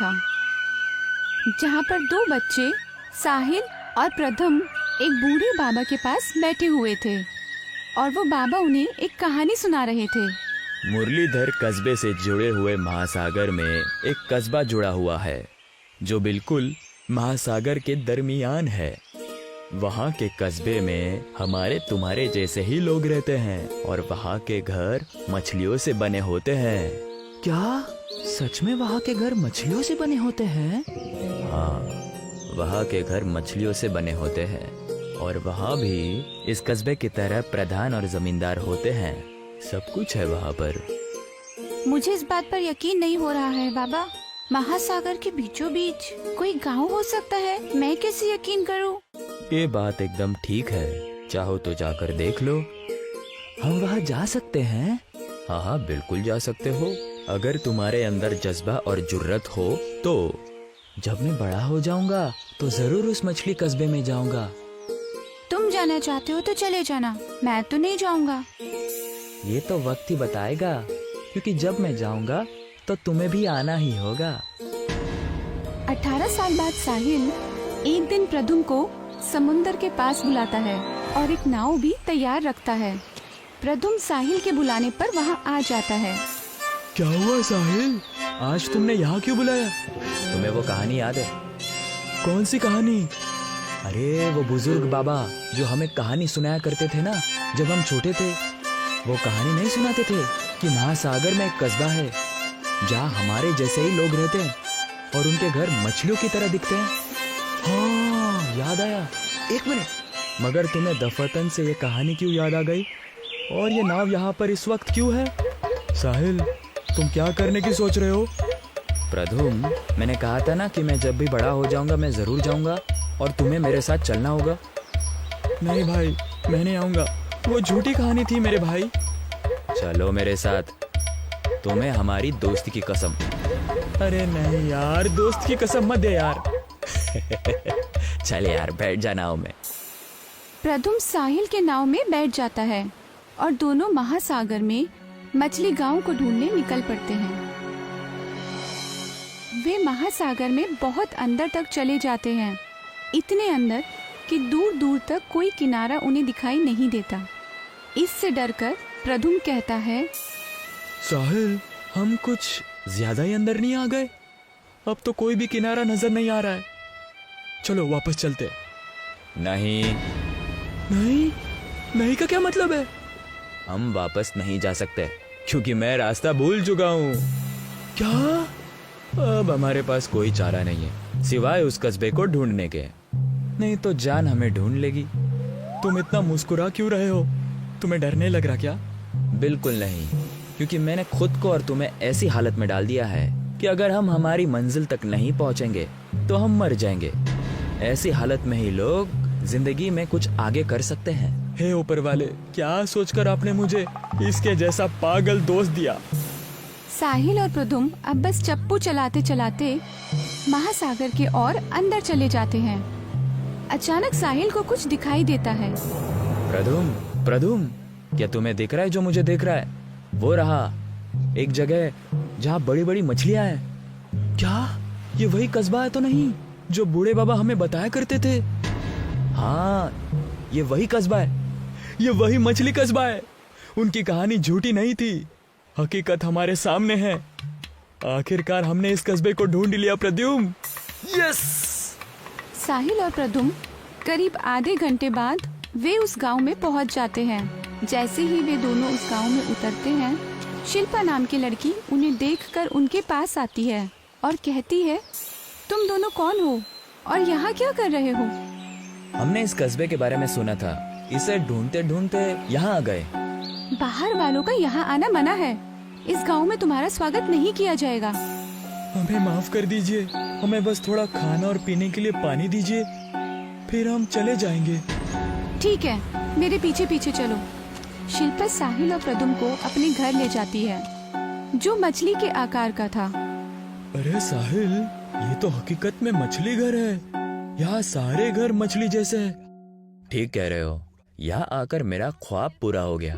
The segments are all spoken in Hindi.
था, जहाँ पर दो बच्चे साहिल और प्रथम एक बूढ़े बाबा के पास बैठे हुए थे और वो बाबा उन्हें एक कहानी सुना रहे थे। मुरलीधर कस्बे से जुड़े हुए महासागर में एक कस्बा जुड़ा हुआ है जो बिल्कुल महासागर के दरमियान है। वहाँ के कस्बे में हमारे तुम्हारे जैसे ही लोग रहते हैं और वहाँ के घर मछलियों से बने होते हैं। क्या सच में वहाँ के घर मछलियों से बने होते हैं? हाँ, वहाँ के घर मछलियों से बने होते हैं और वहाँ भी इस कस्बे की तरह प्रधान और जमींदार होते हैं। सब कुछ है वहाँ पर। मुझे इस बात पर यकीन नहीं हो रहा है बाबा, महासागर के बीचों बीच कोई गांव हो सकता है? मैं कैसे यकीन करूं? ये बात एकदम ठीक है, चाहो तो जाकर देख लो। हम वहाँ जा सकते हैं? हाँ हाँ, बिल्कुल जा सकते हो, अगर तुम्हारे अंदर जज्बा और जुर्रत हो तो। जब मैं बड़ा हो जाऊंगा तो जरूर उस मछली कस्बे में जाऊंगा। तुम जाना चाहते हो तो चले जाना, मैं तो नहीं जाऊंगा। ये तो वक्त ही बताएगा, क्योंकि जब मैं जाऊंगा तो तुम्हें भी आना ही होगा। 18 साल बाद साहिल एक दिन प्रदुम को समुंदर के पास बुलाता है और एक नाव भी तैयार रखता है। प्रदुम साहिल के बुलाने पर वहाँ आ जाता है। क्या हुआ साहिल, आज तुमने यहाँ क्यों बुलाया? तुम्हें वो कहानी याद है? कौन सी कहानी? अरे वो बुजुर्ग बाबा जो हमें कहानी सुनाया करते थे ना जब हम छोटे थे। वो कहानी नहीं सुनाते थे कि महासागर में एक कस्बा है जहाँ हमारे जैसे ही लोग रहते हैं और उनके घर मछलियों की तरह दिखते हैं। हाँ, याद आया। एक मिनट, मगर तुम्हें दफतन से ये कहानी क्यों याद आ गई? और ये नाव यहाँ पर इस वक्त क्यों है? साहिल, तुम क्या करने की सोच रहे हो? प्रधुम, मैंने कहा था ना कि मैं जब भी बड़ा हो जाऊंगा मैं जरूर जाऊंगा और तुम्हें मेरे साथ चलना होगा। नहीं भाई, मैं नहीं आऊंगा, वो झूठी कहानी थी मेरे भाई। चलो मेरे साथ, तुम्हें हमारी दोस्ती की कसम। अरे नहीं यार, दोस्त की कसम मत दे यार। चल यार, बैठ जा नाव में। प्रदुम साहिल के नाव में बैठ जाता है और दोनों महासागर में मछली गांव को ढूंढने निकल पड़ते हैं। वे महासागर में बहुत अंदर तक चले जाते हैं, इतने अंदर कि दूर दूर तक कोई किनारा उन्हें दिखाई नहीं देता। इससे डरकर प्रदुम कहता है, साहिल, हम कुछ ज्यादा ही अंदर नहीं आ गए? अब तो कोई भी किनारा नजर नहीं आ रहा है। चलो वापस चलते। नहीं नहीं, नहीं का क्या मतलब है? हम वापस नहीं जा सकते क्योंकि मैं रास्ता भूल चुका हूँ। क्या? अब हमारे पास कोई चारा नहीं है सिवाय उस कस्बे को ढूंढने के। नहीं तो जान हमें ढूंढ लेगी। तुम इतना मुस्कुरा क्यों रहे हो? तुम्हें डर नहीं लग रहा क्या? बिल्कुल नहीं, क्योंकि मैंने खुद को और तुम्हें ऐसी हालत में डाल दिया है कि अगर हम हमारी मंजिल तक नहीं पहुंचेंगे तो हम मर जाएंगे। ऐसी हालत में ही लोग जिंदगी में कुछ आगे कर सकते हैं। हे ऊपर वाले, क्या सोचकर आपने मुझे इसके जैसा पागल दोस्त दिया? साहिल और प्रदुम अब बस चप्पू चलाते चलाते महासागर के और अंदर चले जाते हैं। अचानक साहिल को कुछ दिखाई देता है। प्रदुम, प्रदुम, क्या तुम्हें दिख रहा है जो मुझे दिख रहा है? वो रहा एक जगह जहाँ बड़ी बड़ी मछलियाँ हैं। क्या ये वही कस्बा है तो नहीं जो बूढ़े बाबा हमें बताया करते थे? हाँ, ये वही कस्बा है। ये वही मछली कस्बा है। उनकी कहानी झूठी नहीं थी, हकीकत हमारे सामने है। आखिरकार हमने इस कस्बे को ढूंढ लिया प्रद्युम्न। यस! साहिल और प्रदुम करीब आधे घंटे बाद वे उस गांव में पहुंच जाते हैं। जैसे ही वे दोनों उस गांव में उतरते हैं, शिल्पा नाम की लड़की उन्हें देखकर उनके पास आती है और कहती है, तुम दोनों कौन हो और यहाँ क्या कर रहे हो? हमने इस कस्बे के बारे में सुना था, इसे ढूंढते ढूंढते यहाँ आ गए। बाहर वालों का यहाँ आना मना है। इस गांव में तुम्हारा स्वागत नहीं किया जाएगा। हमें माफ कर दीजिए, हमें बस थोड़ा खाना और पीने के लिए पानी दीजिए, फिर हम चले जाएंगे। ठीक है, मेरे पीछे पीछे चलो। शिल्पा साहिल और प्रदुम को अपने घर ले जाती है, जो मछली के आकार का था। अरे साहिल, ये तो हकीकत में मछली घर है। यहाँ सारे घर मछली जैसे हैं। ठीक कह रहे हो, यहाँ आकर मेरा ख्वाब पूरा हो गया।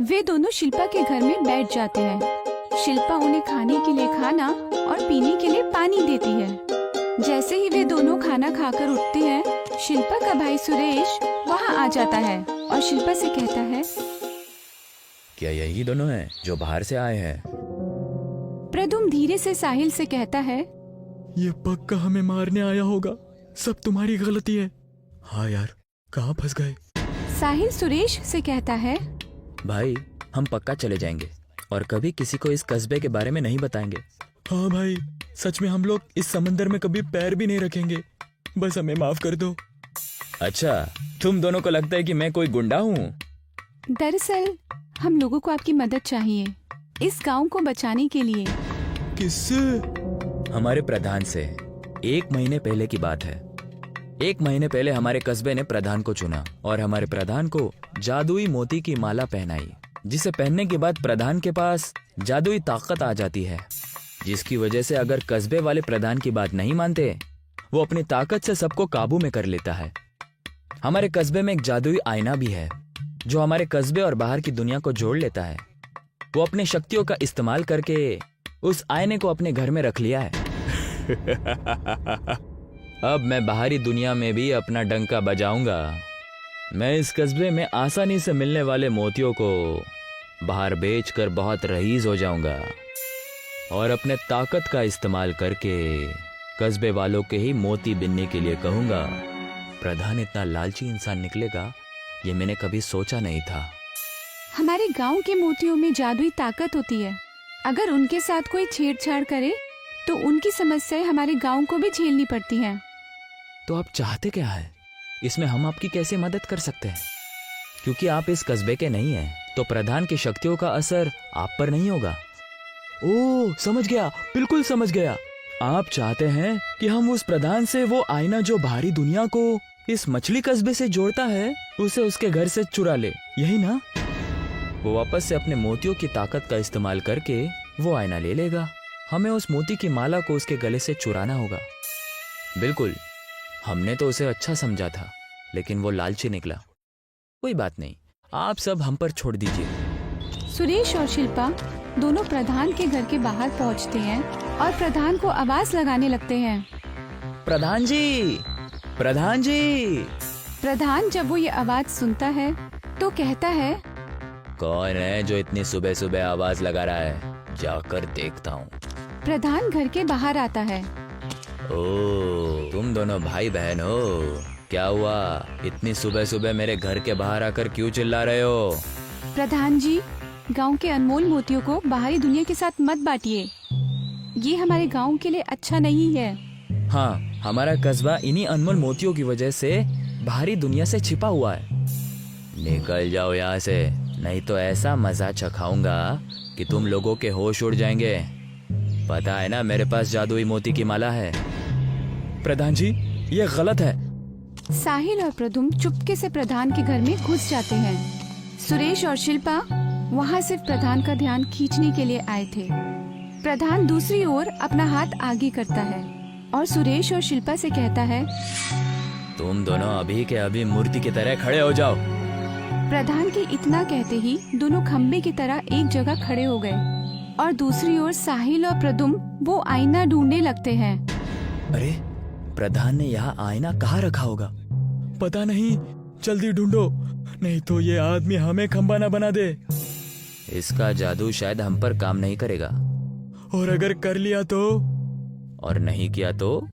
वे दोनों शिल्पा के घर में बैठ जाते हैं। शिल्पा उन्हें खाने के लिए खाना और पीने के लिए पानी देती है। जैसे ही वे दोनों खाना खाकर उठते हैं, शिल्पा का भाई सुरेश वहाँ आ जाता है और शिल्पा से कहता है, क्या यही दोनों हैं जो बाहर से आए हैं? प्रद्युम्न धीरे से साहिल से कहता है, ये पक्का हमें मारने आया होगा, सब तुम्हारी गलती है। हाँ यार, कहाँ फंस गए। साहिल सुरेश से कहता है, भाई हम पक्का चले जाएंगे और कभी किसी को इस कस्बे के बारे में नहीं बताएंगे। हाँ भाई, सच में हम लोग इस समंदर में कभी पैर भी नहीं रखेंगे, बस हमें माफ कर दो। अच्छा, तुम दोनों को लगता है कि मैं कोई गुंडा हूँ? दरअसल हम लोगों को आपकी मदद चाहिए इस गांव को बचाने के लिए। किससे? हमारे प्रधान से। 1 महीने पहले की बात है। 1 महीने पहले हमारे कस्बे ने प्रधान को चुना और हमारे प्रधान को जादुई मोती की माला पहनाई, जिसे पहनने के बाद प्रधान के पास जादुई ताकत आ जाती है, जिसकी वजह से अगर कस्बे वाले प्रधान की बात नहीं मानते, वो अपनी ताकत से सबको काबू में कर लेता है। हमारे कस्बे में एक जादुई आईना भी है जो हमारे कस्बे और बाहर की दुनिया को जोड़ लेता है। वो अपनी शक्तियों का इस्तेमाल करके उस आईने को अपने घर में रख लिया है। अब मैं बाहरी दुनिया में भी अपना डंका बजाऊंगा। मैं इस कस्बे में आसानी से मिलने वाले मोतियों को बाहर बेचकर बहुत रईस हो जाऊंगा और अपने ताकत का इस्तेमाल करके कस्बे वालों के ही मोती बिनने के लिए कहूंगा। प्रधान इतना लालची इंसान निकलेगा, ये मैंने कभी सोचा नहीं था। हमारे गांव के मोतियों में जादुई ताकत होती है। अगर उनके साथ कोई छेड़छाड़ करे तो उनकी समस्याएं हमारे गांव को भी झेलनी पड़ती हैं। तो आप चाहते क्या है? इसमें हम आपकी कैसे मदद कर सकते हैं? क्योंकि आप इस कस्बे के नहीं हैं, तो प्रधान की शक्तियों का असर आप पर नहीं होगा। ओह, समझ गया, बिल्कुल समझ गया। आप चाहते हैं कि हम उस प्रधान से वो आईना जो बाहरी दुनिया को इस मछली कस्बे से जोड़ता है, उसे उसके घर से चुरा ले, यही ना? वो वापस से अपने मोतियों की ताकत का इस्तेमाल करके वो आईना ले लेगा। हमें उस मोती की माला को उसके गले से चुराना होगा। बिल्कुल, हमने तो उसे अच्छा समझा था, लेकिन वो लालची निकला। कोई बात नहीं, आप सब हम पर छोड़ दीजिए। सुरेश और शिल्पा दोनों प्रधान के घर के बाहर पहुंचते हैं और प्रधान को आवाज लगाने लगते हैं। प्रधान जी, प्रधान जी। प्रधान जब वो ये आवाज सुनता है तो कहता है, कौन है जो इतनी सुबह सुबह आवाज लगा रहा है? जाकर देखता हूँ। प्रधान घर के बाहर आता है। ओह, तुम दोनों भाई बहन हो। क्या हुआ? इतनी सुबह सुबह मेरे घर के बाहर आकर क्यों चिल्ला रहे हो? प्रधान जी, गांव के अनमोल मोतियों को बाहरी दुनिया के साथ मत बांटिए। ये हमारे गांव के लिए अच्छा नहीं है। हाँ, हमारा कस्बा इन्हीं अनमोल मोतियों की वजह से बाहरी दुनिया से छिपा हुआ है। निकल जाओ यहाँ से, नहीं तो ऐसा मजा चखाऊंगा कि तुम लोगों के होश उड़ जाएंगे। पता है ना, मेरे पास जादुई मोती की माला है। प्रधान जी, ये गलत है। साहिल और प्रद्युम्न चुपके से प्रधान के घर में घुस जाते हैं। सुरेश और शिल्पा वहाँ सिर्फ प्रधान का ध्यान खींचने के लिए आए थे। प्रधान दूसरी ओर अपना हाथ आगे करता है और सुरेश और शिल्पा से कहता है, तुम दोनों अभी के अभी मूर्ति की तरह खड़े हो जाओ। प्रधान के इतना कहते ही दोनों खम्बे की तरह एक जगह खड़े हो गए और दूसरी ओर साहिल और प्रद्युम्न वो आईना ढूंढने लगते हैं। अरे, प्रधान ने यहाँ आईना कहाँ रखा होगा? पता नहीं, जल्दी ढूंढो, नहीं तो ये आदमी हमें खंबा ना बना दे। इसका जादू शायद हम पर काम नहीं करेगा। और अगर कर लिया तो? और नहीं किया तो?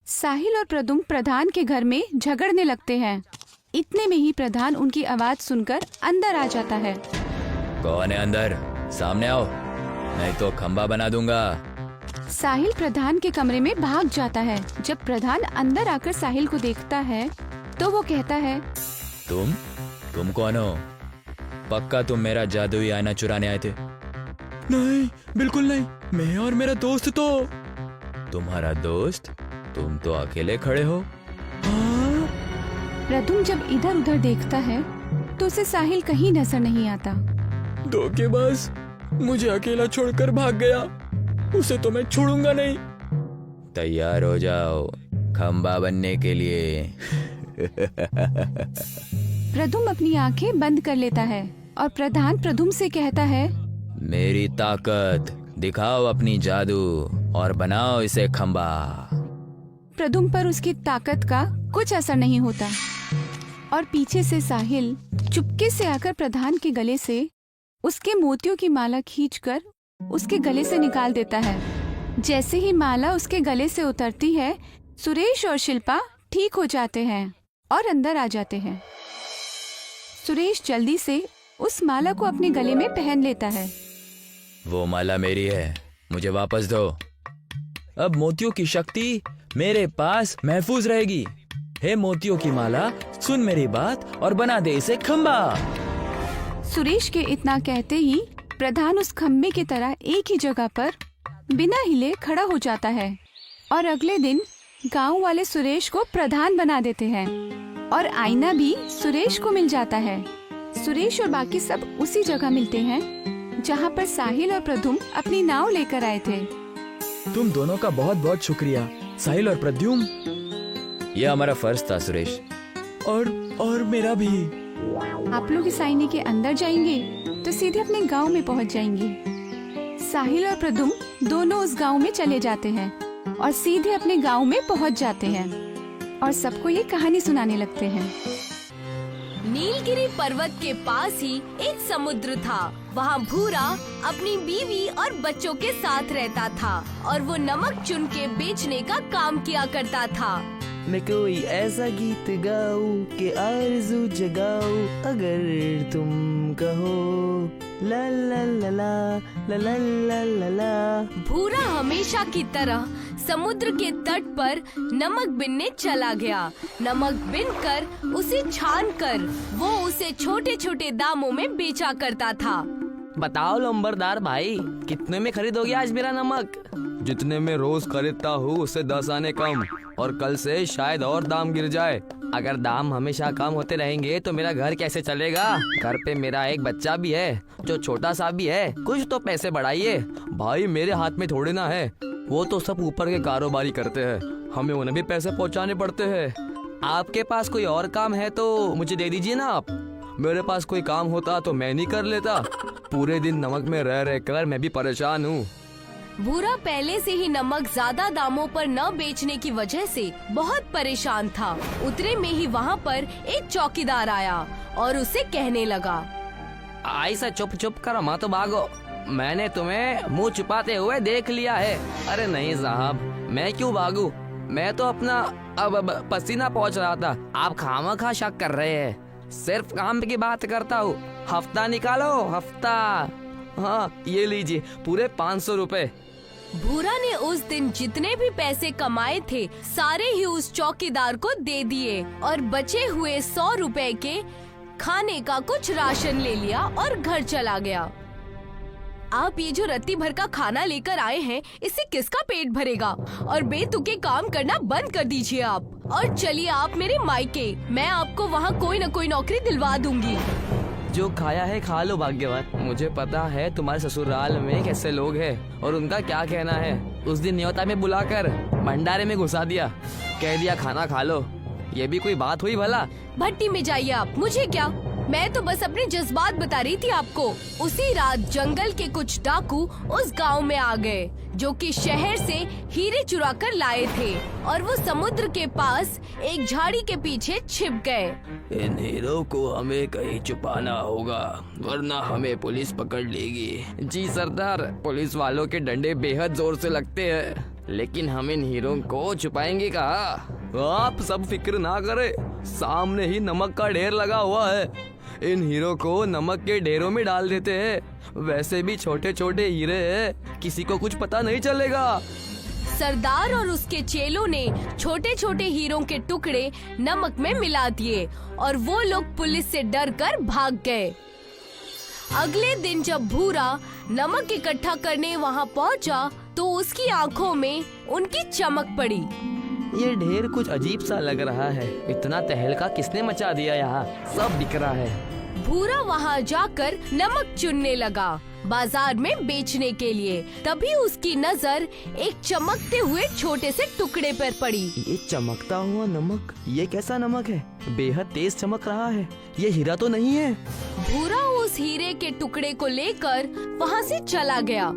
साहिल और प्रद्युम्न प्रधान के घर में झगड़ने लगते हैं। इतने में ही प्रधान उनकी आवाज सुनकर अंदर आ जाता है। कौन है अंदर? सामने आओ, नहीं तो खंबा बना दूंगा। साहिल प्रधान के कमरे में भाग जाता है। जब प्रधान अंदर आकर साहिल को देखता है तो वो कहता है, तुम कौन हो? पक्का तुम मेरा जादुई आईना चुराने आए थे? नहीं, बिल्कुल नहीं, मैं और मेरा दोस्त तो। तुम्हारा दोस्त? तुम तो अकेले खड़े हो। हाँ? प्रद्युम्न जब इधर उधर देखता है तो उसे साहिल कहीं नजर नहीं आता। धोखेबाज, मुझे अकेला छोड़कर भाग गया, उसे तो मैं छोड़ूंगा नहीं। तैयार हो जाओ खंबा बनने के लिए। प्रद्युम्न अपनी आंखें बंद कर लेता है और प्रधान प्रद्युम्न से कहता है, मेरी ताकत दिखाओ अपनी जादू और बनाओ इसे खंबा। प्रद्युम्न पर उसकी ताकत का कुछ असर नहीं होता और पीछे से साहिल चुपके से आकर प्रधान के गले से उसके मोतियों की माला खींचकर उसके गले से निकाल देता है। जैसे ही माला उसके गले से उतरती है, सुरेश और शिल्पा ठीक हो जाते हैं और अंदर आ जाते हैं। सुरेश जल्दी से उस माला को अपने गले में पहन लेता है। वो माला मेरी है, मुझे वापस दो। अब मोतियों की शक्ति मेरे पास महफूज रहेगी। हे मोतियों की माला, सुन मेरी बात और बना दे इसे खंबा। सुरेश के इतना कहते ही प्रधान उस खम्बे की तरह एक ही जगह पर बिना हिले खड़ा हो जाता है और अगले दिन गांव वाले सुरेश को प्रधान बना देते हैं और आईना भी सुरेश को मिल जाता है। सुरेश और बाकी सब उसी जगह मिलते हैं जहां पर साहिल और प्रद्युम्न अपनी नाव लेकर आए थे। तुम दोनों का बहुत बहुत शुक्रिया, साहिल और प्रद्युम्न। यह हमारा फर्ज था सुरेश। और मेरा भी। आप लोग इस आईने के अंदर जाएंगे तो सीधे अपने गांव में पहुंच जाएंगे। साहिल और प्रद्युम्न दोनों उस गांव में चले जाते हैं और सीधे अपने गांव में पहुंच जाते हैं और सबको ये कहानी सुनाने लगते हैं। नीलगिरी पर्वत के पास ही एक समुद्र था। वहाँ भूरा अपनी बीवी और बच्चों के साथ रहता था और वो नमक चुन के बेचने का काम किया करता था। मैं कोई ऐसा गीत गाऊं कि आरज़ू जगाऊं, अगर तुम कहो ला ला ला ला ला ला ला ला ला। भूरा हमेशा की तरह समुद्र के तट पर नमक बिनने चला गया। नमक बिनकर उसे छानकर वो उसे छोटे छोटे दामों में बेचा करता था। बताओ लंबरदार भाई, कितने में खरीदोगे आज मेरा नमक? जितने में रोज खरीदता हूँ उससे 10 आने कम, और कल से शायद और दाम गिर जाए। अगर दाम हमेशा कम होते रहेंगे तो मेरा घर कैसे चलेगा? घर पे मेरा एक बच्चा भी है जो छोटा सा भी है, कुछ तो पैसे बढ़ाइए। भाई मेरे हाथ में थोड़ी ना है, वो तो सब ऊपर के कारोबारी करते हैं, हमें उन्हें भी पैसे पहुंचाने पड़ते हैं। आपके पास कोई और काम है तो मुझे दे दीजिए ना आप। मेरे पास कोई काम होता तो मैं नहीं कर लेता। पूरे दिन नमक में रह रह कर मैं भी परेशान हूँ। भूरा पहले से ही नमक ज्यादा दामों पर न बेचने की वजह से बहुत परेशान था। उतरे में ही वहाँ पर एक चौकीदार आया और उसे कहने लगा, ऐसा चुप चुप कर मत भागो, मैंने तुम्हें मुंह छुपाते हुए देख लिया है। अरे नहीं साहब, मैं क्यों भागूं? मैं तो अपना अब पसीना पहुंच रहा था। आप खामखा शक कर रहे हैं। सिर्फ काम की बात करता हूँ। हफ्ता निकालो, हफ्ता। हाँ ये लीजिए पूरे 500 रुपए। भूरा ने उस दिन जितने भी पैसे कमाए थे सारे ही उस चौकीदार को दे दिए और बचे हुए 100 रुपए के खाने का कुछ राशन ले लिया और घर चला गया। आप ये जो रत्ती भर का खाना लेकर आए हैं, इससे किसका पेट भरेगा? और बेतुके काम करना बंद कर दीजिए आप और चलिए आप मेरे मायके। मैं आपको वहाँ कोई न कोई नौकरी दिलवा दूंगी। जो खाया है खा लो भाग्यवान। मुझे पता है तुम्हारे ससुराल में कैसे लोग हैं और उनका क्या कहना है। उस दिन न्योता में बुलाकर भंडारे में घुसा दिया, कह दिया खाना खा लो। ये भी कोई बात हुई भला? भट्टी में जाइए आप, मुझे क्या, मैं तो बस अपने जज्बात बता रही थी आपको। उसी रात जंगल के कुछ डाकू उस गांव में आ गए जो कि शहर से हीरे चुरा कर लाए थे और वो समुद्र के पास एक झाड़ी के पीछे छिप गए। इन हीरो को हमें कहीं छुपाना होगा वरना हमें पुलिस पकड़ लेगी। जी सरदार, पुलिस वालों के डंडे बेहद जोर से लगते हैं, लेकिन हम इन हीरो को छुपाएंगे कहाँ? आप सब फिक्र ना करें, सामने ही नमक का ढेर लगा हुआ है। इन हीरो को नमक के ढेरों में डाल देते हैं। वैसे भी छोटे छोटे हीरे हैं, किसी को कुछ पता नहीं चलेगा। सरदार और उसके चेलों ने छोटे छोटे हीरों के टुकड़े नमक में मिला दिए और वो लोग पुलिस से डरकर भाग गए। अगले दिन जब भूरा नमक इकट्ठा करने वहाँ पहुँचा तो उसकी आंखों में उनकी चमक पड़ी। ये ढेर कुछ अजीब सा लग रहा है। इतना तहलका किसने मचा दिया यहाँ? सब बिक रहा है। भूरा वहाँ जाकर नमक चुनने लगा बाजार में बेचने के लिए। तभी उसकी नजर एक चमकते हुए छोटे से टुकड़े पर पड़ी। ये चमकता हुआ नमक, ये कैसा नमक है? बेहद तेज चमक रहा है। ये हीरा तो नहीं है। भूरा उस हीरे के टुकड़े को लेकर वहाँ से चला गया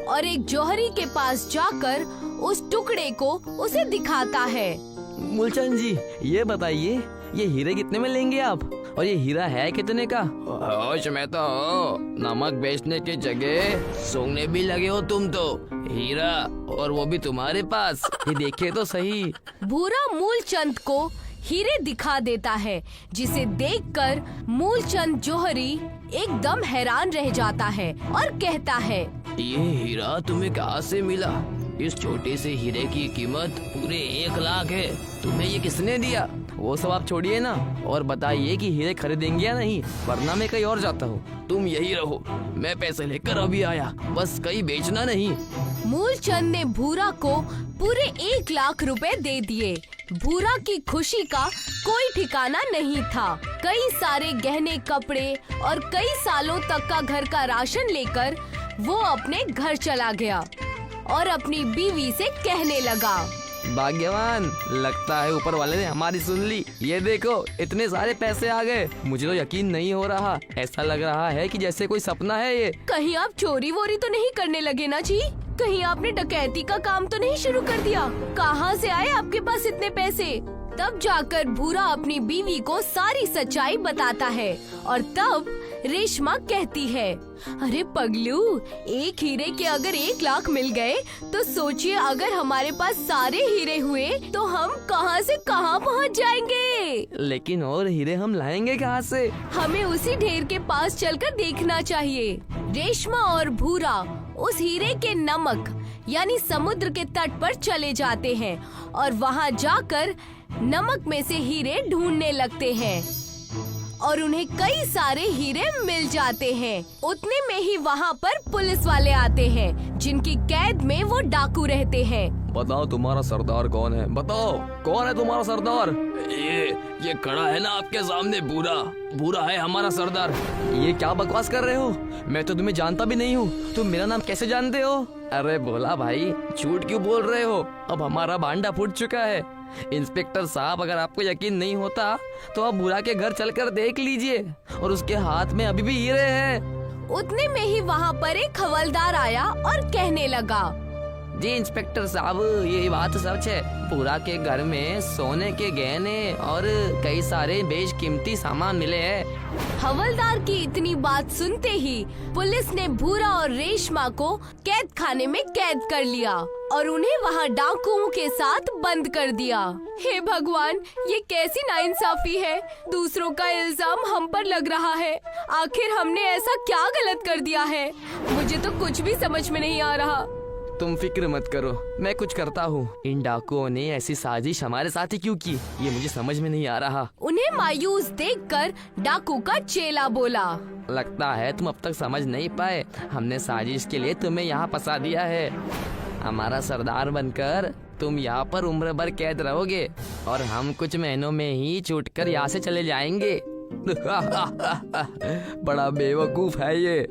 और एक जौहरी के पास जाकर उस टुकड़े को उसे दिखाता है। मूलचंद जी, ये बताइए, ये हीरे कितने में लेंगे आप? और ये हीरा है कितने का? होश में तो हो, नमक बेचने की जगह सूंघने भी लगे हो तुम तो। हीरा, और वो भी तुम्हारे पास। ये देखिए तो सही। भूरा मूलचंद को हीरे दिखा देता है, जिसे देखकर मूलचंद जौहरी एकदम हैरान रह जाता है और कहता है, ये हीरा तुम्हें कहाँ से मिला? इस छोटे से हीरे की कीमत पूरे 1 लाख है। तुम्हें ये किसने दिया? वो सब आप छोड़िए ना, और बताइए कि हीरे खरीदेंगे या नहीं, वरना मैं कहीं और जाता हूँ। तुम यही रहो, मैं पैसे लेकर अभी आया, बस कहीं बेचना नहीं। मूलचंद ने भूरा को पूरे 1 लाख रुपए दे दिए। भूरा की खुशी का कोई ठिकाना नहीं था। कई सारे गहने, कपड़े और कई सालों तक का घर का राशन लेकर वो अपने घर चला गया और अपनी बीवी से कहने लगा, भाग्यवान, लगता है ऊपर वाले ने हमारी सुन ली। ये देखो, इतने सारे पैसे आ गए। मुझे तो यकीन नहीं हो रहा। ऐसा लग रहा है कि जैसे कोई सपना है ये। कहीं आप चोरी वोरी तो नहीं करने लगे ना जी? कहीं आपने डकैती का काम तो नहीं शुरू कर दिया? कहाँ से आए आपके पास इतने पैसे? तब जाकर भूरा अपनी बीवी को सारी सच्चाई बताता है और तब रेशमा कहती है, अरे पगलू, एक हीरे के अगर 1 लाख मिल गए तो सोचिए, अगर हमारे पास सारे हीरे हुए तो हम कहाँ से कहाँ पहुँच जाएंगे। लेकिन और हीरे हम लाएंगे कहाँ से? हमें उसी ढेर के पास चलकर देखना चाहिए। रेशमा और भूरा उस हीरे के नमक यानी समुद्र के तट पर चले जाते हैं और वहाँ जाकर नमक में से हीरे ढूंढने लगते हैं और उन्हें कई सारे हीरे मिल जाते हैं। उतने में ही वहाँ पर पुलिस वाले आते हैं, जिनकी कैद में वो डाकू रहते हैं। बताओ तुम्हारा सरदार कौन है? बताओ कौन है तुम्हारा सरदार? ये खड़ा है ना आपके सामने, भूरा है हमारा सरदार। ये क्या बकवास कर रहे हो? मैं तो तुम्हें जानता भी नहीं हूँ। तुम मेरा नाम कैसे जानते हो? अरे भोला भाई, झूठ क्यों बोल रहे हो? अब हमारा भांडा फूट चुका है। इंस्पेक्टर साहब, अगर आपको यकीन नहीं होता तो आप भूरा के घर चलकर देख लीजिए, और उसके हाथ में अभी भी हीरे हैं। उतने में ही वहाँ पर एक हवलदार आया और कहने लगा, जी इंस्पेक्टर साहब, ये बात सच है। भूरा के घर में सोने के गहने और कई सारे बेशकीमती सामान मिले हैं। हवलदार की इतनी बात सुनते ही पुलिस ने भूरा और रेशमा को कैद खाने में कैद कर लिया और उन्हें वहाँ डाकुओं के साथ बंद कर दिया। हे भगवान, ये कैसी नाइंसाफी है। दूसरों का इल्जाम हम पर लग रहा है। आखिर हमने ऐसा क्या गलत कर दिया है? मुझे तो कुछ भी समझ में नहीं आ रहा। तुम फिक्र मत करो, मैं कुछ करता हूँ। इन डाकुओं ने ऐसी साजिश हमारे साथ ही क्यों की, ये मुझे समझ में नहीं आ रहा। उन्हें मायूस देखकर डाकू का चेला बोला, लगता है तुम अब तक समझ नहीं पाए। हमने साजिश के लिए तुम्हें यहाँ फंसा दिया है। हमारा सरदार बनकर तुम यहाँ पर उम्र भर कैद रहोगे और हम कुछ महीनों में ही छूटकर यहाँ से चले जाएंगे। बड़ा बेवकूफ है ये।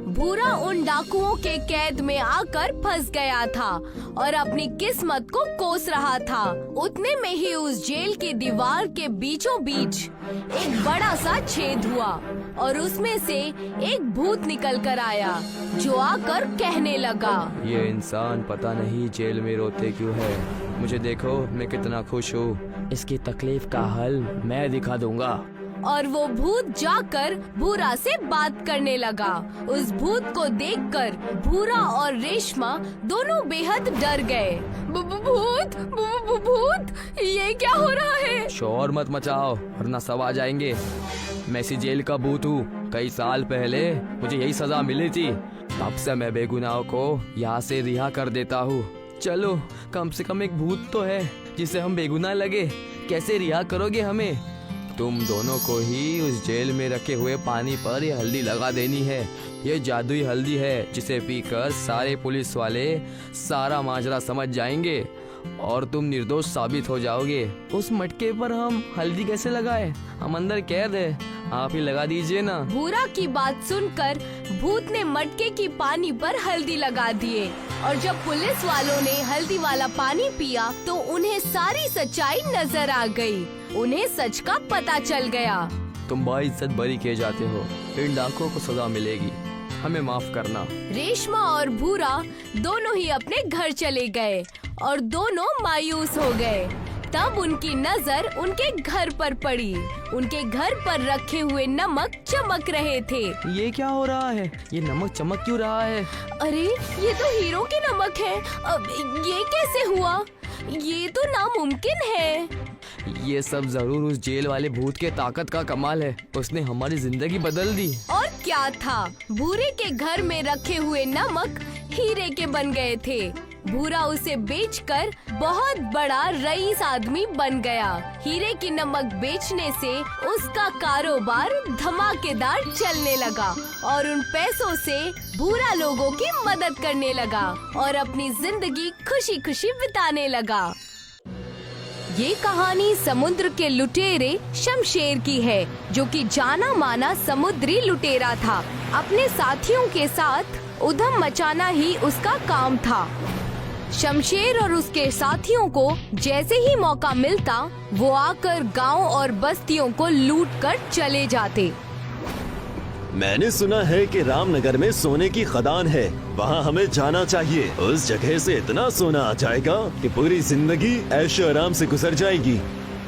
भूरा उन डाकुओं के कैद में आकर फंस गया था और अपनी किस्मत को कोस रहा था। उतने में ही उस जेल की दीवार के बीचों बीच एक बड़ा सा छेद हुआ और उसमें से एक भूत निकल कर आया, जो आकर कहने लगा, ये इंसान पता नहीं जेल में रोते क्यों है। मुझे देखो, मैं कितना खुश हूँ। इसकी तकलीफ का हल मैं दिखा दूंगा। और वो भूत जाकर भूरा से बात करने लगा। उस भूत को देखकर भूरा और रेशमा दोनों बेहद डर गए। भूत, भूत, ये क्या हो रहा है? शोर मत मचाओ वरना सब आ जाएंगे। मैं इसी जेल का भूत हूँ। कई साल पहले मुझे यही सजा मिली थी, तब से मैं बेगुनाहों को यहाँ से रिहा कर देता हूँ। चलो, कम से कम एक भूत तो है जिसे हम बेगुनाह लगे। कैसे रिहा करोगे हमें? तुम दोनों को ही उस जेल में रखे हुए पानी पर ये हल्दी लगा देनी है। ये जादुई हल्दी है जिसे पीकर सारे पुलिस वाले सारा माजरा समझ जाएंगे और तुम निर्दोष साबित हो जाओगे। उस मटके पर हम हल्दी कैसे लगाए? हम अंदर कैद है, आप ही लगा दीजिए ना। भूरा की बात सुनकर भूत ने मटके की पानी पर हल्दी लगा दिए और जब पुलिस वालों ने हल्दी वाला पानी पिया तो उन्हें सारी सच्चाई नजर आ गई। उन्हें सच का पता चल गया। तुम बाइज्जत बरी किए जाते हो, इन डाकुओं को सजा मिलेगी, हमें माफ करना। रेशमा और भूरा दोनों ही अपने घर चले गए और दोनों मायूस हो गए। तब उनकी नजर उनके घर पर पड़ी। उनके घर पर रखे हुए नमक चमक रहे थे। ये क्या हो रहा है? ये नमक चमक क्यों रहा है? अरे ये तो हीरो के नमक है। अब ये कैसे हुआ? ये तो नामुमकिन है। ये सब जरूर उस जेल वाले भूत के ताकत का कमाल है। उसने हमारी जिंदगी बदल दी। और क्या था, भूरे के घर में रखे हुए नमक हीरे के बन गए थे। भूरा उसे बेचकर बहुत बड़ा रईस आदमी बन गया। हीरे की नमक बेचने से उसका कारोबार धमाकेदार चलने लगा और उन पैसों से भूरा लोगों की मदद करने लगा और अपनी जिंदगी खुशी खुशी बिताने लगा। ये कहानी समुद्र के लुटेरे शमशेर की है, जो कि जाना माना समुद्री लुटेरा था। अपने साथियों के साथ उधम मचाना ही उसका काम था। शमशेर और उसके साथियों को जैसे ही मौका मिलता वो आकर गांव और बस्तियों को लूट कर चले जाते। मैंने सुना है कि रामनगर में सोने की खदान है, वहाँ हमें जाना चाहिए। उस जगह से इतना सोना आ जाएगा कि पूरी जिंदगी ऐशो आराम से गुजर जाएगी।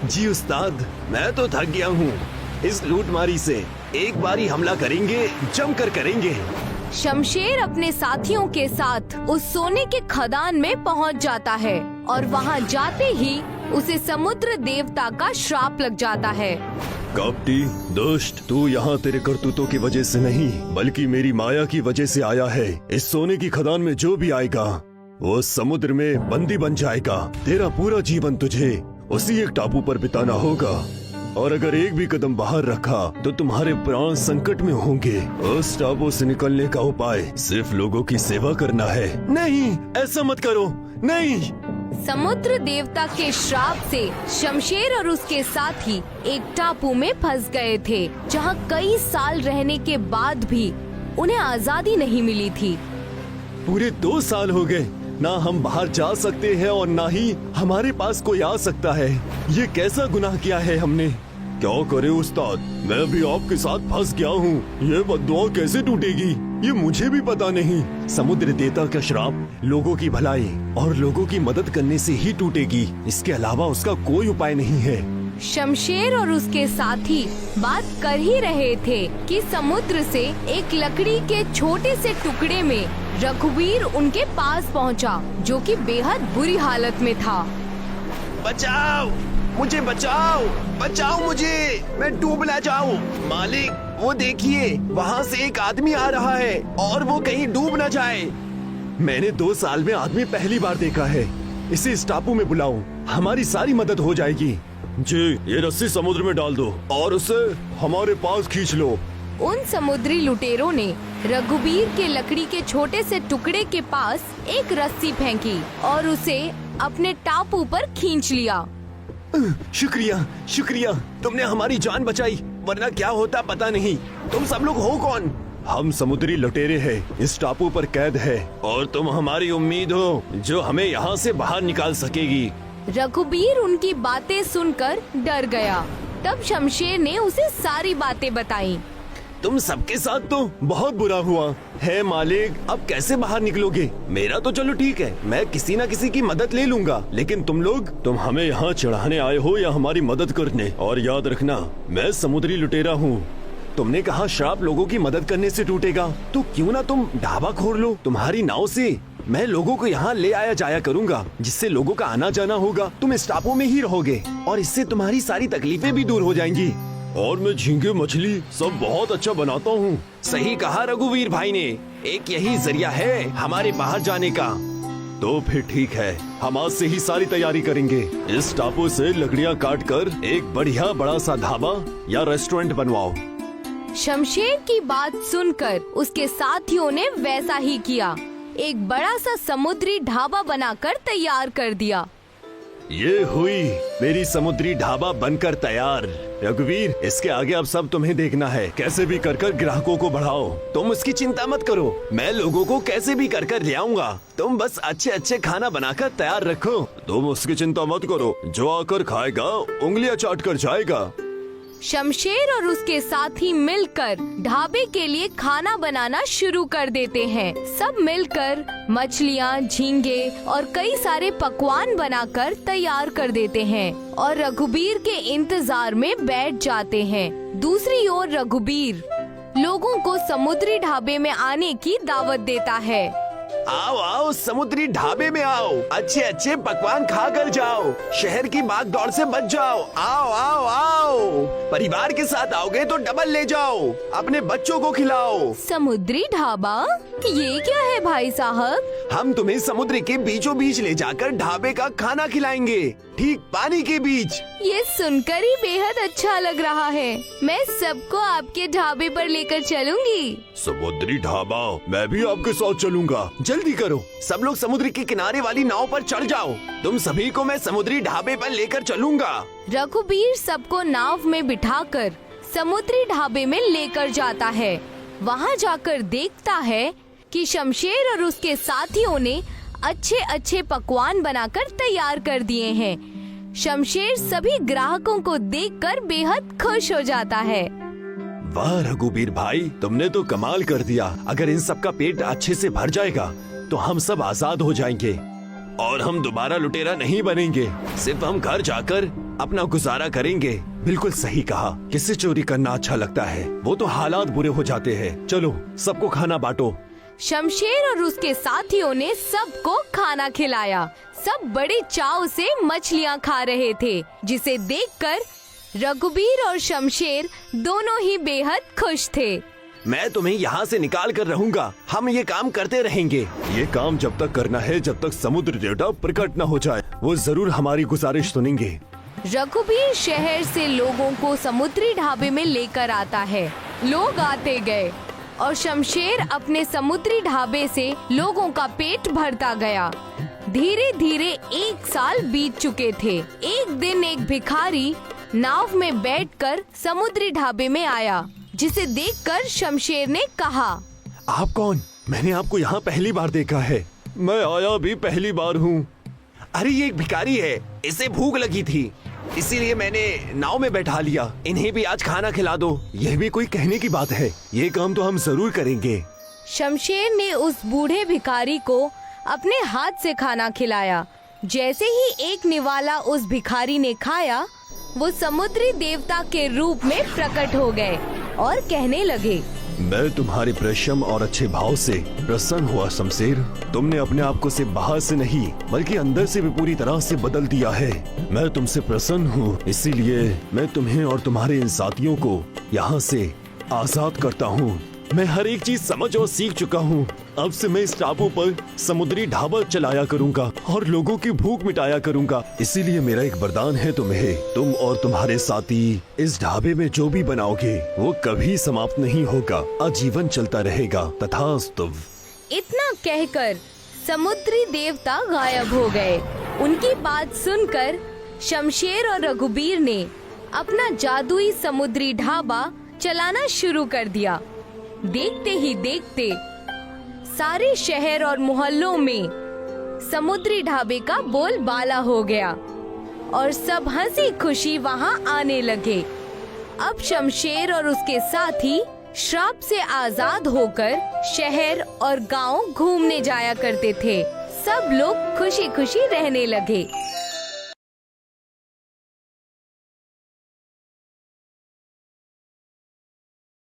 जी उस्ताद, मैं तो थक गया हूँ इस लूटमारी से। एक बारी हमला करेंगे, जमकर करेंगे। शमशेर अपने साथियों के साथ उस सोने के खदान में पहुंच जाता है और वहां जाते ही उसे समुद्र देवता का श्राप लग जाता है। कपटी दुष्ट, तू यहाँ तेरे करतूतों की वजह से नहीं बल्कि मेरी माया की वजह से आया है। इस सोने की खदान में जो भी आएगा वो समुद्र में बंदी बन जाएगा। तेरा पूरा जीवन तुझे उसी एक टापू पर बिताना होगा और अगर एक भी कदम बाहर रखा तो तुम्हारे प्राण संकट में होंगे। उस टापू से निकलने का उपाय सिर्फ लोगों की सेवा करना है। नहीं, ऐसा मत करो, नहीं। समुद्र देवता के श्राप से शमशेर और उसके साथी एक टापू में फंस गए थे, जहां कई साल रहने के बाद भी उन्हें आजादी नहीं मिली थी। पूरे 2 साल हो गए, ना हम बाहर जा सकते हैं और ना ही हमारे पास कोई आ सकता है। ये कैसा गुनाह किया है हमने? क्या करे उस्ताद, मैं भी आपके साथ फंस गया हूँ। ये बद्दुआ कैसे टूटेगी ये मुझे भी पता नहीं। समुद्र देवता का श्राप लोगों की भलाई और लोगों की मदद करने से ही टूटेगी, इसके अलावा उसका कोई उपाय नहीं है। शमशेर और उसके साथी बात कर ही रहे थे कि समुद्र से एक लकड़ी के छोटे से टुकड़े में रघुवीर उनके पास पहुंचा, जो कि बेहद बुरी हालत में था। बचाओ मुझे, बचाओ, बचाओ मुझे, मैं डूब ना जाऊं। मालिक, वो देखिए, वहाँ से एक आदमी आ रहा है और वो कहीं डूब ना जाए। मैंने 2 साल में आदमी पहली बार देखा है। इसे इस टापू में बुलाओ, हमारी सारी मदद हो जाएगी। जी, ये रस्सी समुद्र में डाल दो और उसे हमारे पास खींच लो। उन समुद्री लुटेरों ने रघुवीर के लकड़ी के छोटे से टुकड़े के पास एक रस्सी फेंकी और उसे अपने टापू पर खींच लिया। शुक्रिया, शुक्रिया, तुमने हमारी जान बचाई, वरना क्या होता पता नहीं। तुम सब लोग हो कौन? हम समुद्री लुटेरे हैं, इस टापू पर कैद है और तुम हमारी उम्मीद हो जो हमें यहाँ से बाहर निकाल सकेगी। रघुवीर उनकी बातें सुनकर डर गया। तब शमशेर ने उसे सारी बातें बताई। तुम सबके साथ तो बहुत बुरा हुआ है मालिक, अब कैसे बाहर निकलोगे? मेरा तो चलो ठीक है, मैं किसी न किसी की मदद ले लूंगा, लेकिन तुम लोग, तुम हमें यहाँ चढ़ाने आए हो या हमारी मदद करने? और याद रखना, मैं समुद्री लुटेरा हूँ। तुमने कहा श्राप लोगों की मदद करने से टूटेगा, तो क्यों ना तुम ढाबा खोल लो। तुम्हारी नाव से मैं लोगों को यहाँ ले आया जाया करूँगा, जिससे लोगों का आना जाना होगा। तुम इस टापू में ही रहोगे और इससे तुम्हारी सारी तकलीफें भी दूर हो जाएंगी। और मैं झींगे मछली सब बहुत अच्छा बनाता हूँ। सही कहा रघुवीर भाई ने, एक यही जरिया है हमारे बाहर जाने का। तो फिर ठीक है, हम आज से ही सारी तैयारी करेंगे। इस टापू से लकड़ियाँ काट कर एक बढ़िया बड़ा सा ढाबा या रेस्टोरेंट बनवाओ। शमशेर की बात सुनकर उसके साथियों ने वैसा ही किया। एक बड़ा सा समुद्री ढाबा बनाकर तैयार कर दिया। ये हुई मेरी समुद्री ढाबा बनकर तैयार। रघुवीर, इसके आगे अब सब तुम्हें देखना है। कैसे भी कर ग्राहकों को बढ़ाओ। तुम उसकी चिंता मत करो, मैं लोगों को कैसे भी कर ले आऊंगा। तुम बस अच्छे अच्छे खाना बनाकर तैयार रखो। तुम उसकी चिंता मत करो, जो आकर खाएगा उंगलियां चाट कर जाएगा। शमशेर और उसके साथी मिलकर ढाबे के लिए खाना बनाना शुरू कर देते हैं। सब मिलकर मछलियाँ, झींगे और कई सारे पकवान बनाकर तैयार कर देते हैं और रघुबीर के इंतजार में बैठ जाते हैं। दूसरी ओर रघुबीर लोगों को समुद्री ढाबे में आने की दावत देता है। आओ आओ, समुद्री ढाबे में आओ, अच्छे अच्छे पकवान खा कर जाओ, शहर की भाग दौड़ से बच जाओ। आओ आओ आओ, परिवार के साथ आओगे तो डबल ले जाओ, अपने बच्चों को खिलाओ। समुद्री ढाबा, ये क्या है भाई साहब? हम तुम्हें समुद्र के बीचों बीच ले जाकर ढाबे का खाना खिलाएंगे, ठीक पानी के बीच। ये सुनकर ही बेहद अच्छा लग रहा है। मैं सबको आपके ढाबे पर लेकर चलूंगी। समुद्री ढाबा, मैं भी आपके साथ चलूंगा। जल्दी करो, सब लोग समुद्र के किनारे वाली नाव पर चढ़ जाओ। तुम सभी को मैं समुद्री ढाबे पर लेकर चलूंगा। रघुबीर सबको नाव में बिठाकर समुद्री ढाबे में लेकर जाता है। वहाँ जाकर देखता है कि शमशेर और उसके साथियों ने अच्छे अच्छे पकवान बनाकर तैयार कर दिए हैं। शमशेर सभी ग्राहकों को देखकर बेहद खुश हो जाता है। वाह रघुबीर भाई, तुमने तो कमाल कर दिया। अगर इन सब का पेट अच्छे से भर जाएगा तो हम सब आजाद हो जाएंगे और हम दोबारा लुटेरा नहीं बनेंगे। सिर्फ हम घर जाकर अपना गुजारा करेंगे। बिल्कुल सही कहा, किससे चोरी करना अच्छा लगता है, वो तो हालात बुरे हो जाते हैं। चलो सबको खाना बांटो। शमशेर और उसके साथियों ने सबको खाना खिलाया। सब बड़े चाव से मछलियाँ खा रहे थे, जिसे देखकर रघुबीर और शमशेर दोनों ही बेहद खुश थे। मैं तुम्हें यहाँ से निकाल कर रहूंगा। हम ये काम करते रहेंगे। ये काम जब तक करना है जब तक समुद्र देवता प्रकट न हो जाए। वो जरूर हमारी गुजारिश सुनेंगे। रघुबीर शहर से लोगों को समुद्री ढाबे में लेकर आता है। लोग आते गए और शमशेर अपने समुद्री ढाबे से लोगों का पेट भरता गया। धीरे धीरे 1 साल बीत चुके थे। एक दिन एक भिखारी नाव में बैठकर समुद्री ढाबे में आया, जिसे देखकर शमशेर ने कहा, आप कौन? मैंने आपको यहाँ पहली बार देखा है। मैं आया भी पहली बार हूँ। अरे ये एक भिखारी है, इसे भूख लगी थी इसीलिए मैंने नाव में बैठा लिया। इन्हें भी आज खाना खिला दो। यह भी कोई कहने की बात है, ये काम तो हम जरूर करेंगे। शमशेर ने उस बूढ़े भिखारी को अपने हाथ से खाना खिलाया। जैसे ही एक निवाला उस भिखारी ने खाया, वो समुद्री देवता के रूप में प्रकट हो गए और कहने लगे, मैं तुम्हारे परिश्रम और अच्छे भाव से प्रसन्न हुआ शमशेर। तुमने अपने आप को सिर्फ बाहर से नहीं बल्कि अंदर से भी पूरी तरह से बदल दिया है। मैं तुमसे प्रसन्न हूँ, इसीलिए मैं तुम्हें और तुम्हारे इन साथियों को यहाँ से आजाद करता हूँ। मैं हर एक चीज समझ और सीख चुका हूँ। अब से मैं इस टापू पर समुद्री ढाबा चलाया करूँगा और लोगों की भूख मिटाया करूँगा। इसीलिए मेरा एक वरदान है तुम्हें, तुम और तुम्हारे साथी इस ढाबे में जो भी बनाओगे वो कभी समाप्त नहीं होगा, आजीवन चलता रहेगा। तथास्तु। इतना कहकर समुद्री देवता गायब हो गए। उनकी बात सुनकर शमशेर और रघुबीर ने अपना जादुई समुद्री ढाबा चलाना शुरू कर दिया। देखते ही देखते सारे शहर और मोहल्लों में समुद्री ढाबे का बोलबाला हो गया और सब हंसी खुशी वहां आने लगे। अब शमशेर और उसके साथी श्राप से आजाद होकर शहर और गांव घूमने जाया करते थे। सब लोग खुशी खुशी रहने लगे।